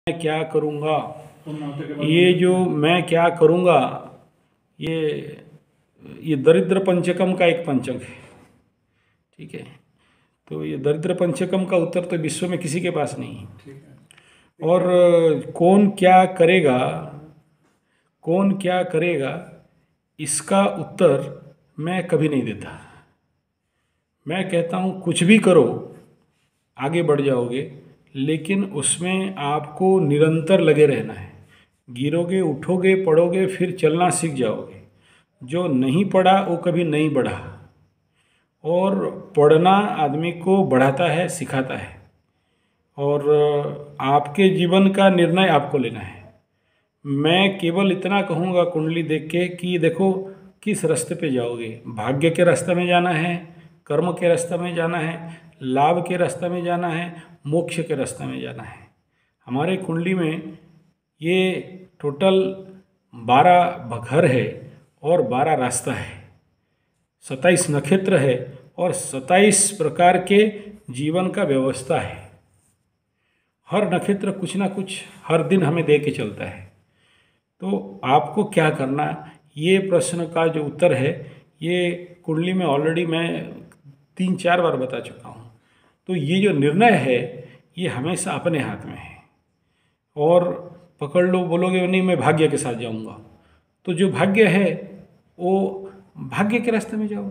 मैं क्या करूँगा, ये जो मैं क्या करूँगा, ये दरिद्र पंचकम का एक पंचक है। ठीक है, तो ये दरिद्र पंचकम का उत्तर तो विश्व में किसी के पास नहीं है। और कौन क्या करेगा, कौन क्या करेगा, इसका उत्तर मैं कभी नहीं देता। मैं कहता हूँ कुछ भी करो, आगे बढ़ जाओगे, लेकिन उसमें आपको निरंतर लगे रहना है। गिरोगे, उठोगे, पढ़ोगे, फिर चलना सीख जाओगे। जो नहीं पढ़ा वो कभी नहीं बढ़ा। और पढ़ना आदमी को बढ़ाता है, सिखाता है। और आपके जीवन का निर्णय आपको लेना है। मैं केवल इतना कहूँगा कुंडली देख के कि देखो किस रास्ते पे जाओगे। भाग्य के रास्ते में जाना है, कर्म के रास्ते में जाना है, लाभ के रास्ते में जाना है, मोक्ष के रास्ते में जाना है। हमारे कुंडली में ये टोटल 12 घर है और 12 रास्ता है, 27 नक्षत्र है और 27 प्रकार के जीवन का व्यवस्था है। हर नक्षत्र कुछ ना कुछ हर दिन हमें दे के चलता है। तो आपको क्या करना, ये प्रश्न का जो उत्तर है ये कुंडली में ऑलरेडी मैं 3-4 बार बता चुका हूँ। तो ये जो निर्णय है ये हमेशा अपने हाथ में है। और पकड़ लो, बोलोगे नहीं मैं भाग्य के साथ जाऊँगा, तो जो भाग्य है वो भाग्य के रास्ते में जाओ।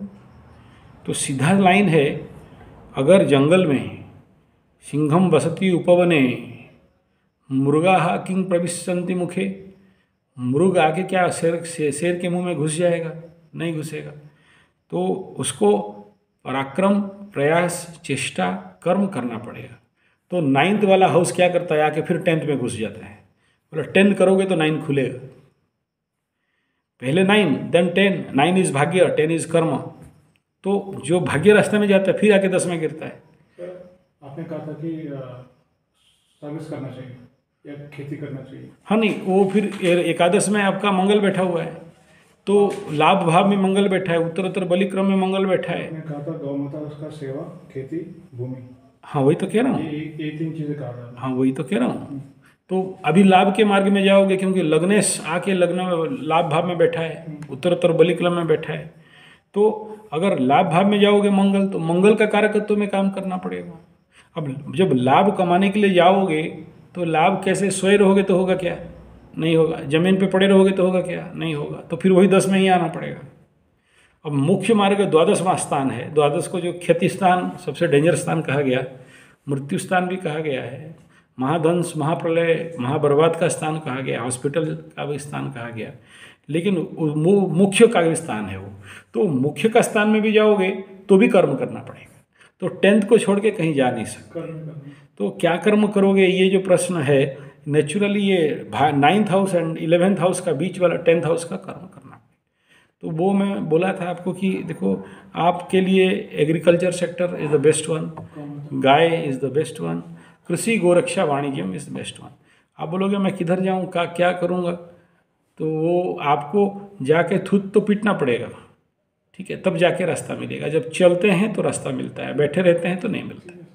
तो सीधा लाइन है, अगर जंगल में सिंहम वसति उपवने मृगा किंग प्रविशन्ति मुखे, मृग आके क्या शेर के मुंह में घुस जाएगा? नहीं घुसेगा। तो उसको पराक्रम, प्रयास, चेष्टा, कर्म करना पड़ेगा। तो 9th वाला हाउस क्या करता है, आके फिर 10th में घुस जाता है। बोला 10 करोगे तो 9 खुलेगा। पहले 9 देन 10, 9 इज भाग्य, 10 इज कर्म। तो जो भाग्य रास्ते में जाता है फिर आके 10 में गिरता है। आपने कहा था कि सर्विस करना चाहिए या खेती करना चाहिए। हाँ, नहीं, वो फिर एकादश में आपका मंगल बैठा हुआ है, तो लाभ भाव में मंगल बैठा है, उत्तर बलिक्रम में मंगल बैठा है। आपने कहा था गौ माता, उसका सेवा, खेती, भूमि। हाँ, वही तो कह रहा हूँ। ये 3 चीज़ें कहा था। हाँ, वही तो कह रहा हूँ। तो अभी लाभ के मार्ग में जाओगे, क्योंकि लग्नेश आके लग्न में लाभ भाव में बैठा है, उत्तर बलिक्रम में बैठा है। तो अगर लाभ भाव में जाओगे मंगल, तो मंगल का कारकत्व में काम करना पड़ेगा। अब जब लाभ कमाने के लिए जाओगे तो लाभ कैसे, सोए रहोगे तो होगा क्या? नहीं होगा। जमीन पे पड़े रहोगे तो होगा क्या? नहीं होगा। तो फिर वही 10 में ही आना पड़ेगा। अब मुख्य मार्ग 12वां स्थान है। 12 को जो क्षति स्थान, सबसे डेंजर स्थान कहा गया, मृत्यु स्थान भी कहा गया है, महाध्वंस, महाप्रलय, महाबर्बाद का स्थान कहा गया, हॉस्पिटल का भी स्थान कहा गया, लेकिन मुख्य का भी स्थान है वो। तो मुख्य का स्थान में भी जाओगे तो भी कर्म करना पड़ेगा। तो 10th को छोड़ के कहीं जा नहीं सकते। तो क्या कर्म करोगे, ये जो प्रश्न है, नेचुरली ये 9th house and 11th house का बीच वाला 10th हाउस का कर्म करना। तो वो मैं बोला था आपको कि देखो, आपके लिए agriculture sector is the best one, guy is the best one, कृषि, गोरक्षा, वाणिज्यम इज़ द बेस्ट वन। आप बोलोगे मैं किधर जाऊँ, क्या करूँगा, तो वो आपको जाके थूत तो पीटना पड़ेगा। ठीक है, तब जाके रास्ता मिलेगा। जब चलते हैं तो रास्ता मिलता है, बैठे रहते हैं तो नहीं मिलता है।